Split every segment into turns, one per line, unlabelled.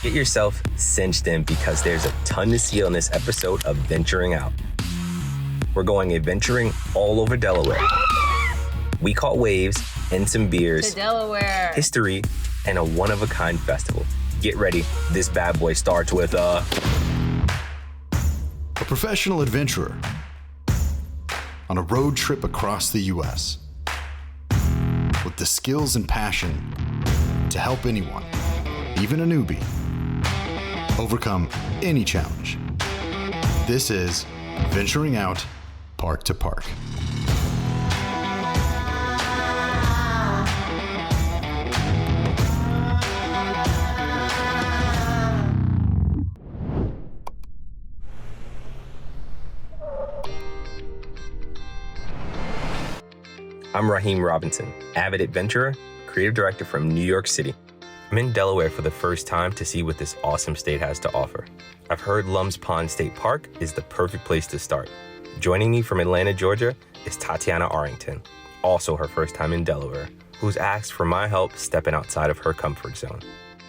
Get yourself cinched in because there's a ton to see on this episode of Venturing Out. We're going adventuring all over Delaware. We caught waves and some beers,
to Delaware,
history, and a one-of-a-kind festival. Get ready. This bad boy starts with a
professional adventurer on a road trip across the U.S. with the skills and passion to help anyone, even a newbie, overcome any challenge. This is Venturing Out, Park to Park.
I'm Raheim Robinson, avid adventurer, creative director from New York City. I'm in Delaware for the first time to see what this awesome state has to offer. I've heard Lum's Pond State Park is the perfect place to start. Joining me from Atlanta, Georgia is Tatyanna Arrington, also her first time in Delaware, who's asked for my help stepping outside of her comfort zone.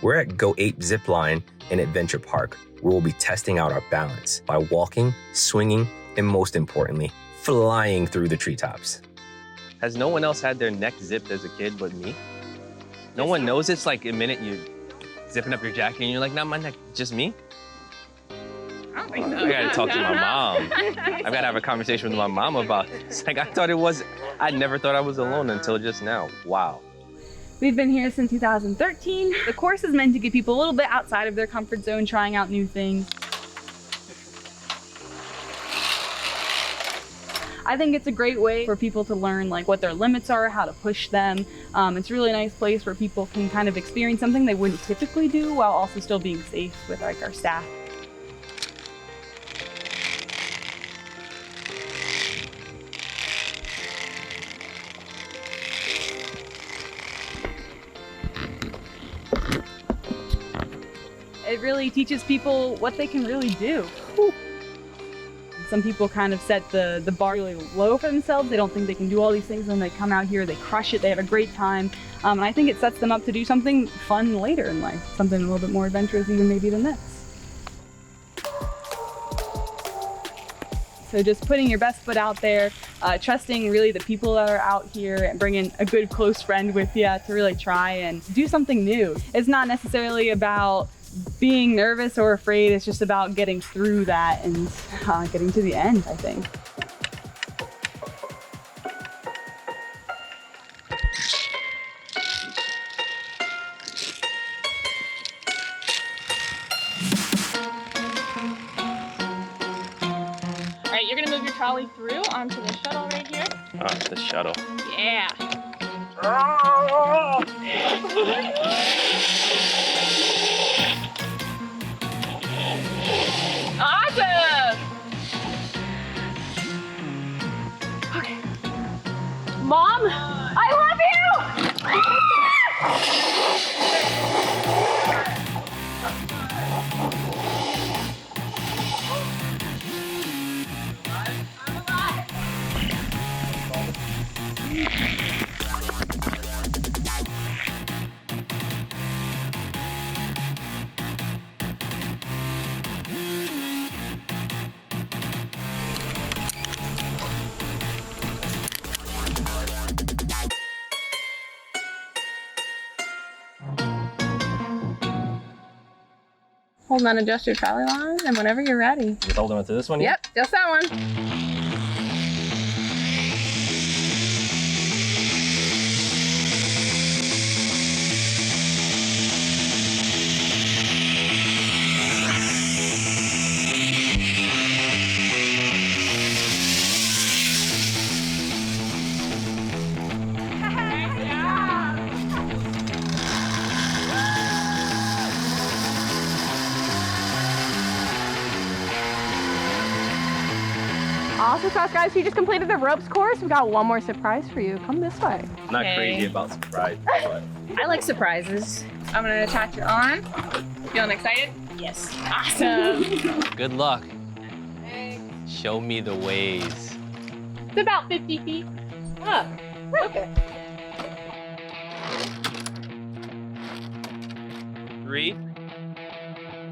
We're at Go Ape Zipline and Adventure Park, where we'll be testing out our balance by walking, swinging, and most importantly, flying through the treetops. Has no one else had their neck zipped as a kid but me? No one knows it's like a minute you zipping up your jacket and you're like, not my neck, just me?
I don't think so.
I gotta talk to my mom. I've gotta have a conversation with my mom about this. Like, I never thought I was alone until just now. Wow.
We've been here since 2013. The course is meant to get people a little bit outside of their comfort zone, trying out new things. I think it's a great way for people to learn like what their limits are, how to push them. It's a really nice place where people can kind of experience something they wouldn't typically do while also still being safe with like our staff. It really teaches people what they can really do. Whew. Some people kind of set the bar really low for themselves. They don't think they can do all these things. When they come out here, they crush it, they have a great time. And I think it sets them up to do something fun later in life, something a little bit more adventurous even maybe than this. So just putting your best foot out there, trusting really the people that are out here and bringing a good close friend with you to really try and do something new. It's not necessarily about being nervous or afraid, it's just about getting through that and getting to the end, I think.
All right, you're gonna move your trolley through onto the shuttle right here.
The shuttle.
Yeah. Awesome! Okay. Mom, I love you! Hold on, adjust your trolley line, and whenever you're ready.
Just holding on to this one here?
Yep, just that one. Also, guys, you just completed the ropes course. We've got one more surprise for you. Come this way.
I'm not crazy about surprise, but
I like surprises. I'm gonna attach your arm. Feeling excited? Yes. Awesome.
good luck.
Thanks.
Show me the ways.
It's about 50 feet up. Okay.
3,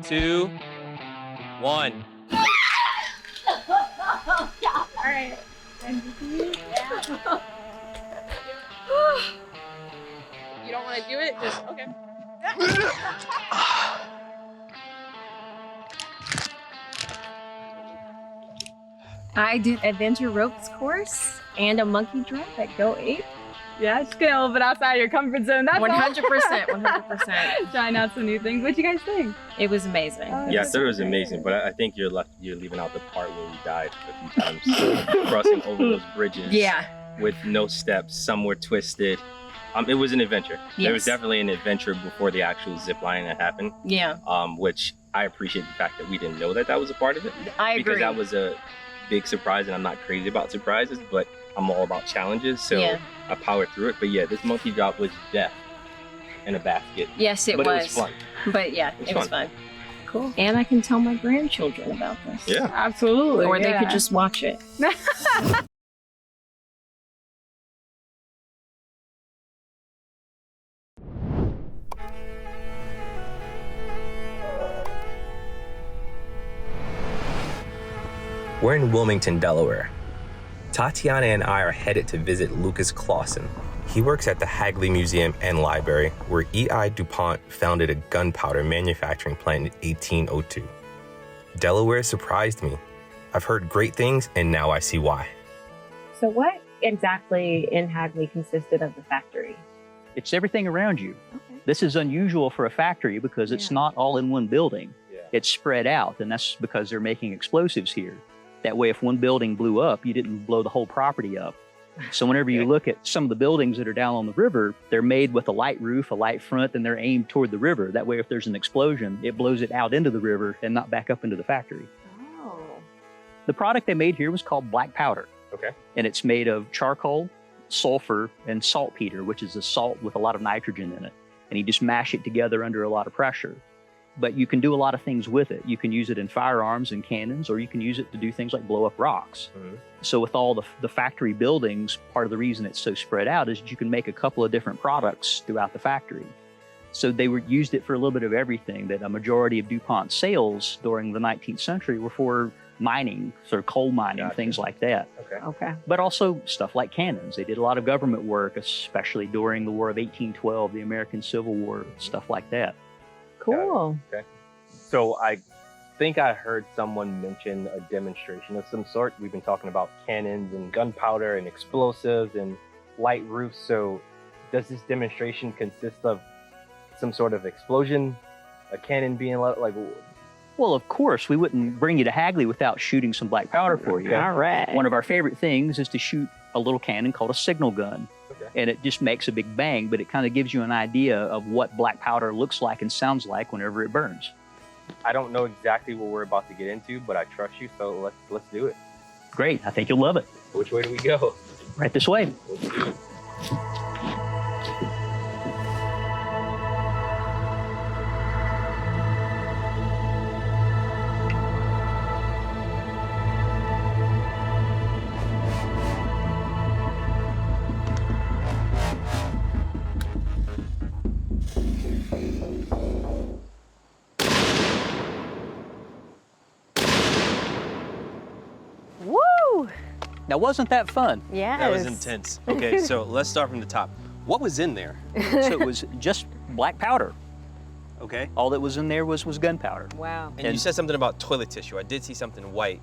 2, 1.
All right. You don't want to do it? Just, okay.
I did adventure ropes course and a monkey drop at Go Ape.
Yeah, just getting a little bit outside your comfort zone. That's
100%, 100%.
Trying out some new things. What you guys think?
It was amazing.
Yeah, I thought it was amazing, but I think you're leaving out the part where we died a few times, crossing over those bridges.
Yeah.
With no steps, some were twisted. It was an adventure.
Yes.
There was definitely an adventure before the actual zip line that happened.
Yeah.
Which I appreciate the fact that we didn't know that was a part of it.
I agree.
Because that was a big surprise, and I'm not crazy about surprises, but I'm all about challenges, so
Yeah.
I powered through it. But yeah, this monkey drop was death in a basket.
Yes, it
but
was.
It was fun.
But yeah,
It was
it was
fun.
fun. Cool. And I can tell my grandchildren about this.
Yeah.
Absolutely.
Or they
yeah.
could just watch it.
We're in Wilmington, Delaware. Tatyanna and I are headed to visit Lucas Clausen. He works at the Hagley Museum and Library, where E.I. DuPont founded a gunpowder manufacturing plant in 1802. Delaware surprised me. I've heard great things, and now I see why.
So what exactly in Hagley consisted of the factory?
It's everything around you.
Okay.
This is unusual for a factory because it's not all in one building.
Yeah.
It's spread out, and that's because they're making explosives here. That way, if one building blew up, you didn't blow the whole property up. So whenever you look at some of the buildings that are down on the river, they're made with a light roof, a light front, and they're aimed toward the river. That way, if there's an explosion, it blows it out into the river and not back up into the factory.
Oh.
The product they made here was called black powder.
Okay.
And it's made of charcoal, sulfur, and saltpeter, which is a salt with a lot of nitrogen in it. And you just mash it together under a lot of pressure. But you can do a lot of things with it. You can use it in firearms and cannons, or you can use it to do things like blow up rocks.
Mm-hmm.
So with all the factory buildings, part of the reason it's so spread out is that you can make a couple of different products throughout the factory. So they used it for a little bit of everything. That a majority of DuPont's sales during the 19th century were for mining, sort of coal mining,
Gotcha.
things like that.
Okay.
Okay.
But also stuff like cannons. They did a lot of government work, especially during the War of 1812, the American Civil War, stuff like that.
Cool.
Okay. So I think I heard someone mention a demonstration of some sort. We've been talking about cannons and gunpowder and explosives and light roofs. So does this demonstration consist of some sort of explosion, a cannon being like?
Well, of course, we wouldn't bring you to Hagley without shooting some black powder for you.
All right.
One of our favorite things is to shoot a little cannon called a signal gun.
Okay.
And it just makes a big bang, but it kind of gives you an idea of what black powder looks like and sounds like whenever it burns.
I don't know exactly what we're about to get into, but I trust you, so let's do it.
Great, I think you'll love it.
Which way do we go?
Right this way.
Let's do it.
Woo!
Now, wasn't that fun?
Yes.
That was intense. Okay, so let's start from the top. What was in there?
So it was just black powder.
Okay.
All that was in there was gunpowder.
Wow.
And you said something about toilet tissue. I did see something white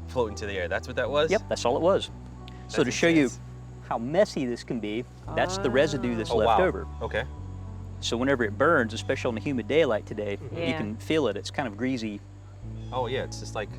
floating to the air. That's what that was?
Yep, that's all it was. So
That's
to show you
intense.
how messy this can be, that's the residue that's
Oh,
left
wow.
over.
Okay.
So whenever it burns, especially on a humid day like today, you
Yeah.
can feel it. It's kind of greasy.
Oh yeah, it's just like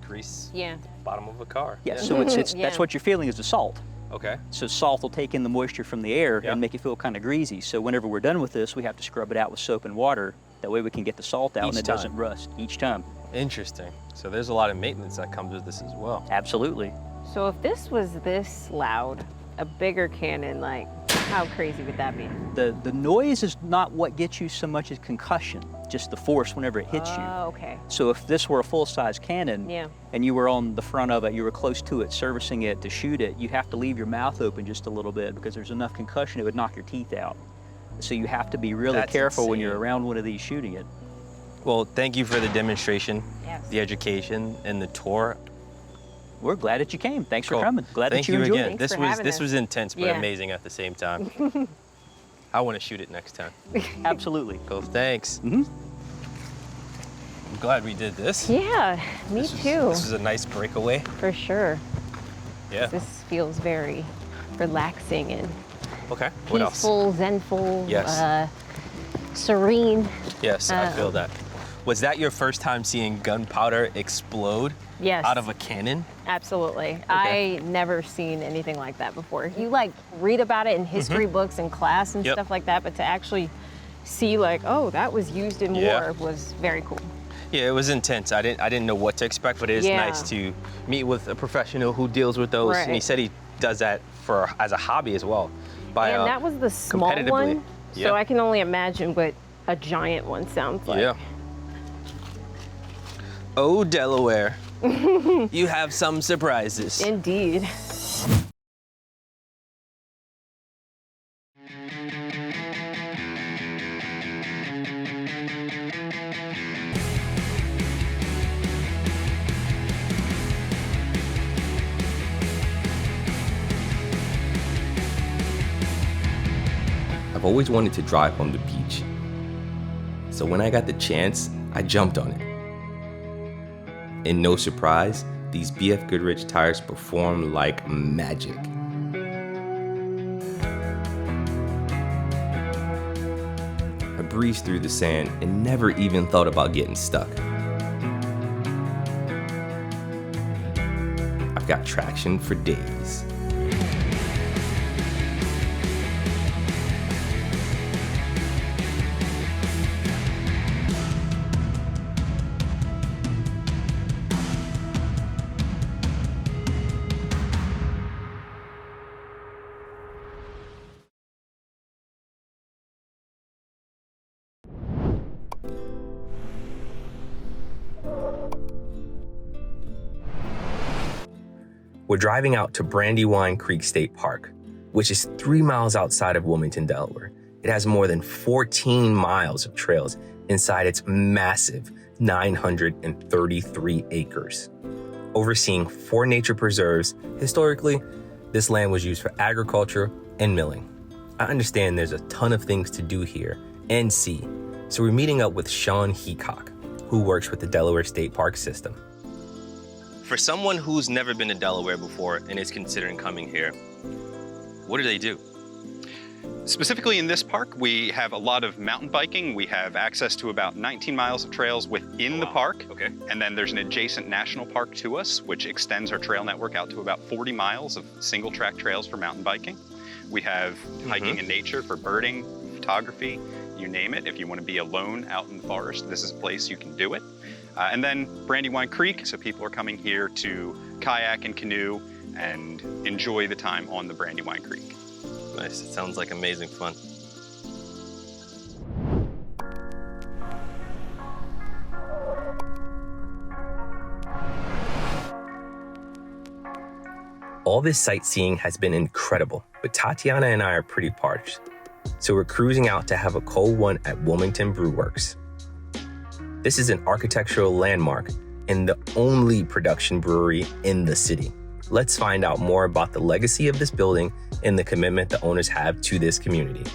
grease
Yeah.
bottom of a car.
Yeah, so it's
Yeah.
that's what you're feeling is the salt.
Okay.
So salt will take in the moisture from the air
Yeah.
and make it feel kind of greasy. So whenever we're done with this, we have to scrub it out with soap and water. That way we can get the salt out
Each
and it
time.
doesn't rust each time.
Interesting. So there's a lot of maintenance that comes with this as well.
Absolutely.
So if this was this loud, a bigger cannon, like how crazy would that be?
The noise is not what gets you so much as concussion, just the force whenever it hits you.
Oh, okay.
So if this were a full-size cannon
Yeah.
and you were on the front of it, you were close to it, servicing it to shoot it, you have to leave your mouth open just a little bit because there's enough concussion it would knock your teeth out. So you have to be really
That's
careful when you're
insane.
around one of these shooting it.
Well, thank you for the demonstration,
Yes.
the education, and the tour.
We're glad that you came. Thanks for
Cool.
coming. Glad
Thank
that you
you
enjoyed
again.
it.
Thanks for having
This
us.
was intense, but
Yeah.
amazing at the same time. I want to shoot it next time.
Absolutely.
Cool, thanks.
Mhm.
I'm glad we did this.
Yeah, me too.
This was a nice breakaway.
For sure.
Yeah.
This feels very relaxing and
Okay. What else?
peaceful, zenful,
Yes.
serene.
Yes, I feel that. Was that your first time seeing gunpowder explode
Yes.
out of a cannon?
Absolutely. I never seen anything like that before. You like read about it in history books in class and
Yep.
stuff like that, but to actually see like, oh, that was used in
Yeah.
war was very cool.
Yeah, it was intense. I didn't know what to expect, but it is
Yeah.
nice to meet with a professional who deals with those. And he
Right.
said he does that as a hobby as well.
And that was the small
competitively.
one,
Yeah.
so I can only imagine what a giant one sounds like.
Yeah. Oh, Delaware. You have some surprises.
Indeed.
I've always wanted to drive on the beach. So when I got the chance, I jumped on it. And no surprise, these BF Goodrich tires perform like magic. I breezed through the sand and never even thought about getting stuck. I've got traction for days. We're driving out to Brandywine Creek State Park, which is 3 miles outside of Wilmington, Delaware. It has more than 14 miles of trails inside its massive 933 acres. Overseeing 4 nature preserves, historically, this land was used for agriculture and milling. I understand there's a ton of things to do here and see, so we're meeting up with Sean Heacock, who works with the Delaware State Park System. For someone who's never been to Delaware before and is considering coming here, what do they do?
Specifically in this park, we have a lot of mountain biking. We have access to about 19 miles of trails within the park.
Okay.
And then there's an adjacent national park to us, which extends our trail network out to about 40 miles of single track trails for mountain biking. We have hiking in nature for birding, photography, you name it. If you want to be alone out in the forest, this is a place you can do it. And then Brandywine Creek, so people are coming here to kayak and canoe and enjoy the time on the Brandywine Creek.
Nice, it sounds like amazing fun. All this sightseeing has been incredible, but Tatyanna and I are pretty parched. So we're cruising out to have a cold one at Wilmington Brew Works. This is an architectural landmark and the only production brewery in the city. Let's find out more about the legacy of this building and the commitment the owners have to this community.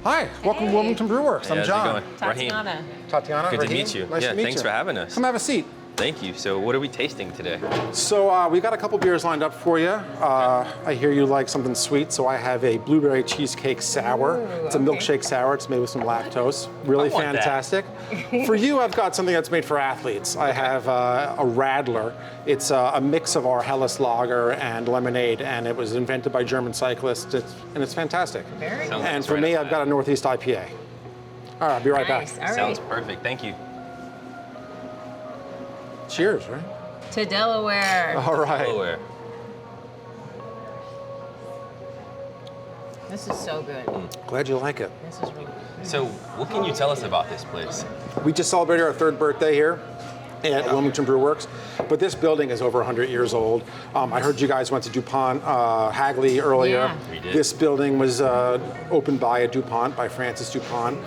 Hi, welcome to Wilmington Brew Works. I'm John.
Raheim.
Tatyanna.
Raheim,
Good to meet you.
Nice
Yeah,
to meet
thanks
you.
for having us.
Come have a seat.
Thank you. So what are we tasting today?
So we've got a couple beers lined up for you. I hear you like something sweet, so I have a blueberry cheesecake sour. It's a milkshake sour. It's made with some lactose. Really
I want that.
fantastic. For you, I've got something that's made for athletes. I have a Radler. It's a mix of our Helles lager and lemonade, and it was invented by German cyclists, and it's fantastic.
Very
Sounds
And
like
for
right
me,
up
I've got a Northeast IPA. All right, I'll be right
nice.
back.
All right.
Sounds perfect. Thank you.
Cheers, right?
To Delaware.
All right.
Delaware.
This is so good.
Glad you like it.
This is really good.
So what can you tell us about this place?
We just celebrated our 3rd birthday here. at Wilmington Brew Works. But this building is over 100 years old. I heard you guys went to DuPont Hagley earlier.
Yeah.
We did.
This building was opened by a DuPont, by Francis DuPont.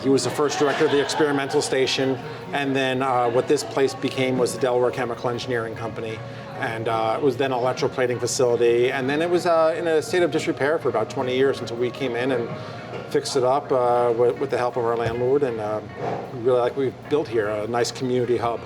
He was the first director of the experimental station. And then what this place became was the Delaware Chemical Engineering Company. And it was then an electroplating facility. And then it was in a state of disrepair for about 20 years until we came in and fixed it up with the help of our landlord. And we really like what we've built here, a nice community hub.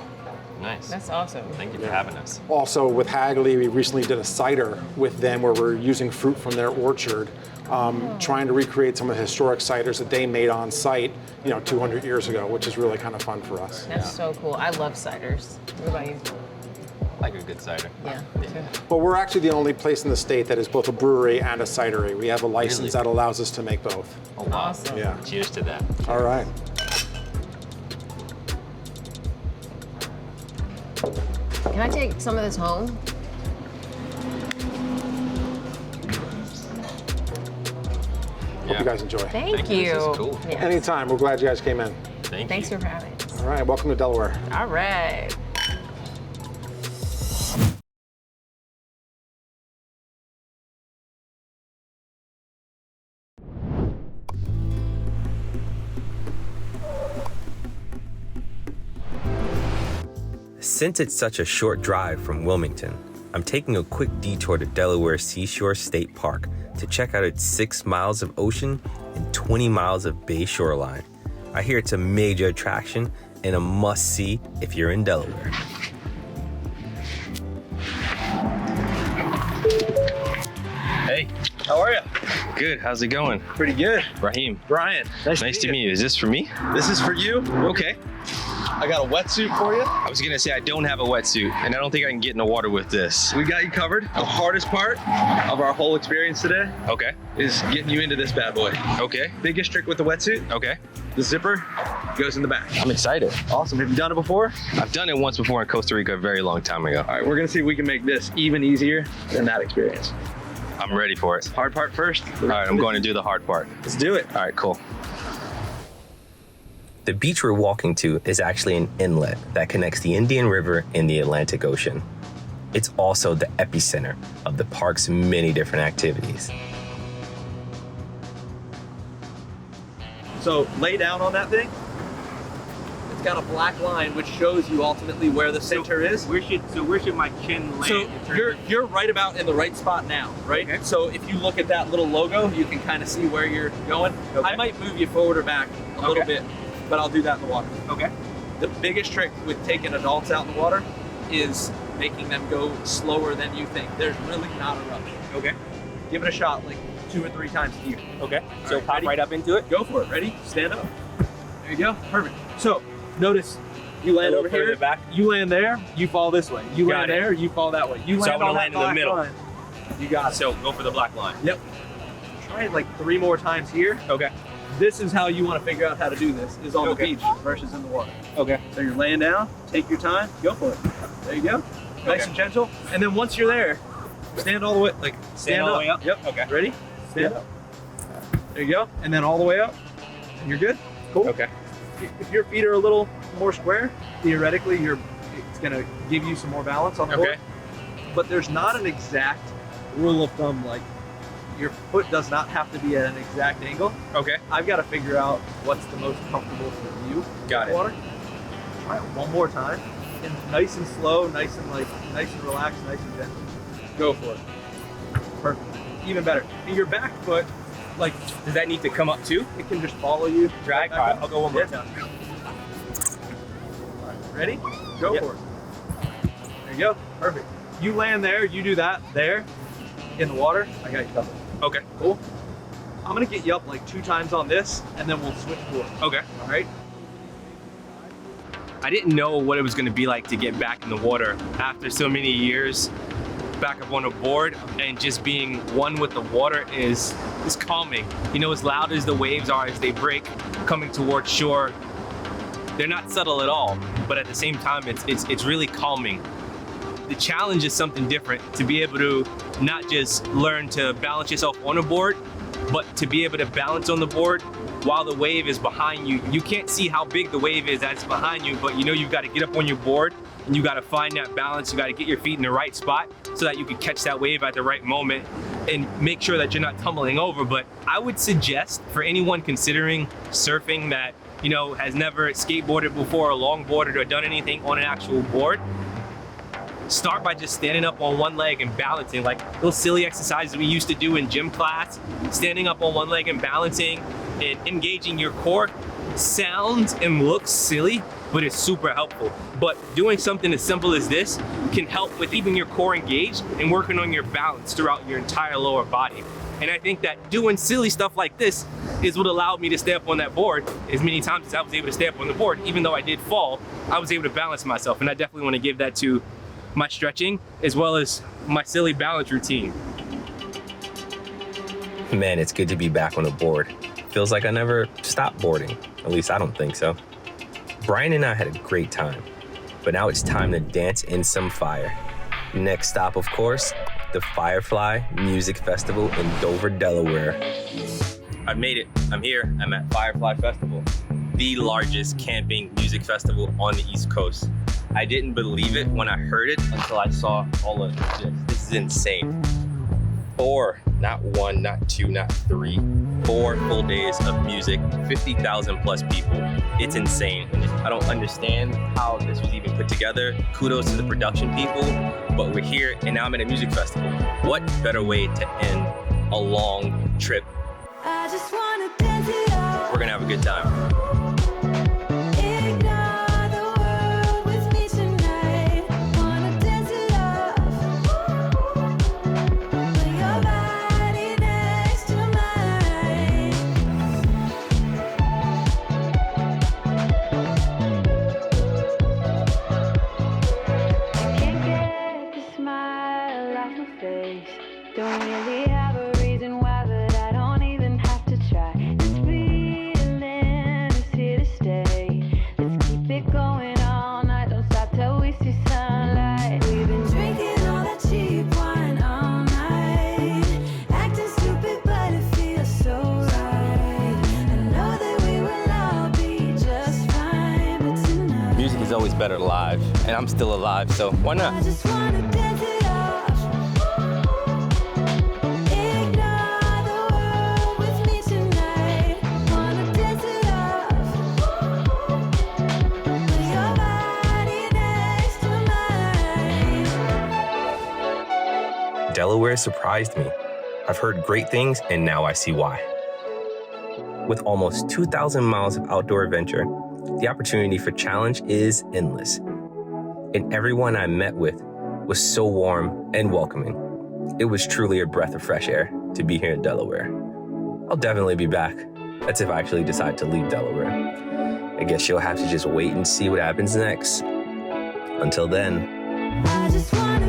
Nice.
That's awesome.
Thank you for having us.
Also with Hagley, we recently did a cider with them where we're using fruit from their orchard, trying to recreate some of the historic ciders that they made on site, 200 years ago, which is really kind of fun for us.
That's so cool. I love ciders. What about you?
I like a good cider.
Yeah.
But we're actually the only place in the state that is both a brewery and a cidery. We have a license
Really?
that allows us to make both.
Oh, wow.
Awesome.
Yeah.
Cheers to that.
All right.
Can I take some of this home?
Hope you guys enjoy.
Thank you.
This is cool.
Yes.
Anytime. We're glad you guys came in.
Thanks for having us.
All right. Welcome to Delaware.
All right.
Since it's such a short drive from Wilmington, I'm taking a quick detour to Delaware Seashore State Park to check out its 6 miles of ocean and 20 miles of bay shoreline. I hear it's a major attraction and a must-see if you're in Delaware. Hey,
How are you?
good. How's it going?
Pretty good.
Raheim,
Brian,
nice to meet you. Is this for me?
This is for you.
Okay.
I got a wetsuit for you.
I was gonna say I don't have a wetsuit, and I don't think I can get in the water with this.
We got you covered. The hardest part of our whole experience today
Okay.
is getting you into this bad boy.
Okay.
Biggest trick with the wetsuit,
Okay.
the zipper goes in the back.
I'm excited.
Awesome. Have you done it before?
I've done it once before in Costa Rica a very long time ago.
All right, we're gonna see if we can make this even easier than that experience.
I'm ready for it.
Hard part first.
All right, I'm going to do the hard part.
Let's do it.
All right, cool. The beach we're walking to is actually an inlet that connects the Indian River and the Atlantic Ocean. It's also the epicenter of the park's many different activities.
So lay down on that thing. It's got a black line which shows you ultimately where the center is.
Where should my chin land?
So you're right about in the right spot now, right?
Okay.
So if you look at that little logo, you can kind of see where you're going.
Okay.
I might move you forward or back a little bit, but I'll do that in the water.
Okay.
The biggest trick with taking adults out in the water is making them go slower than you think. There's really not a rush.
Okay.
Give it a shot like 2 or 3 times here.
Okay.
All
So
right,
pop
ready?
right up into it.
Go for it. Ready? Stand up. There you go. Perfect. So notice you land
A
over
little
here.
further back.
You land there. You fall this way. You
Got
land
it.
there. You fall that way. You
So
land
I'm gonna
on that
land in the
black
middle.
line. You got it.
So go for the black line.
Yep. Try it like 3 more times here.
Okay.
This is how you want to figure out how to do this, is on
Okay.
the beach versus in the water.
Okay.
So you're laying down, take your time, go for it. There you go. Nice
Okay.
and gentle. And then once you're there, stand all the way, like stand
all the way up?
Yep.
Okay.
Ready? Stand
Yep.
up. There you go. And then all the way up. And you're good. Cool.
Okay.
If your feet are a little more square, theoretically, it's gonna give you some more balance on the board.
Okay.
But there's not an exact rule of thumb, like your foot does not have to be at an exact angle.
Okay.
I've got to figure out what's the most comfortable for you.
Got
in
it.
Water. Try it one more time, and nice and slow, nice and relaxed, nice and gentle. Go for it. Perfect. Even better. And your back foot, like,
Does that need to come up too?
it can just follow you.
Drag.
Back
All right.
up.
I'll go one more
Yeah.
time.
All right, ready? Go
Yep.
for it. There you go. Perfect. You land there. You do that there in the water. I got you covered.
Okay.
Cool. I'm gonna get you up like 2 times on this, and then we'll switch boards.
Okay.
All right.
I didn't know what it was going to be like to get back in the water after so many years back up on a board, and just being one with the water is calming. You know, as loud as the waves are as they break coming towards shore, they're not subtle at all, but at the same time it's really calming. The challenge is something different, to be able to not just learn to balance yourself on a board, but to be able to balance on the board while the wave is behind you, you can't see how big the wave is that's behind you, but you know you've got to get up on your board and you got to find that balance. You got to get your feet in the right spot so that you can catch that wave at the right moment and make sure that you're not tumbling over. But I would suggest for anyone considering surfing that, you know, has never skateboarded before or longboarded or done anything on an actual board, start by just standing up on one leg and balancing, like those silly exercises we used to do in gym class. Standing up on one leg and balancing and engaging your core sounds and looks silly, but it's super helpful. But doing something as simple as this can help with keeping your core engaged and working on your balance throughout your entire lower body. And I think that doing silly stuff like this is what allowed me to stay up on that board as many times as I was able to stay up on the board. Even though I did fall, I was able to balance myself. And I definitely want to give that to my stretching as well as my silly balance routine.
Man, it's good to be back on the board. Feels like I never stopped boarding. At least I don't think so. Brian and I had a great time, but now it's time to dance in some fire. Next stop, of course, the Firefly Music Festival in Dover, Delaware.
I've made it. I'm here. I'm at Firefly Festival, the largest camping music festival on the East Coast. I didn't believe it when I heard it until I saw all of this. This is insane. 4, not 1, not 2, not 3, 4 full days of music, 50,000 plus people. It's insane. I don't understand how this was even put together. Kudos to the production people, but we're here and now I'm at a music festival. What better way to end a long trip?
I just wanna dance it up.
We're gonna have a good time.
Don't really have a reason why, but I don't even have to try. This feeling is here to stay. Let's keep it going all night. Don't stop till we see sunlight. We've been drinking all that cheap wine all night, acting stupid, but it feels so right. I know that we will all be just fine, but tonight
Music is always better live, and I'm still alive, so why not?
I just wanna dance it up.
Delaware surprised me. I've heard great things, and now I see why. With almost 2,000 miles of outdoor adventure, the opportunity for challenge is endless. And everyone I met with was so warm and welcoming. It was truly a breath of fresh air to be here in Delaware. I'll definitely be back. That's if I actually decide to leave Delaware. I guess you'll have to just wait and see what happens next. Until then.
I just wanna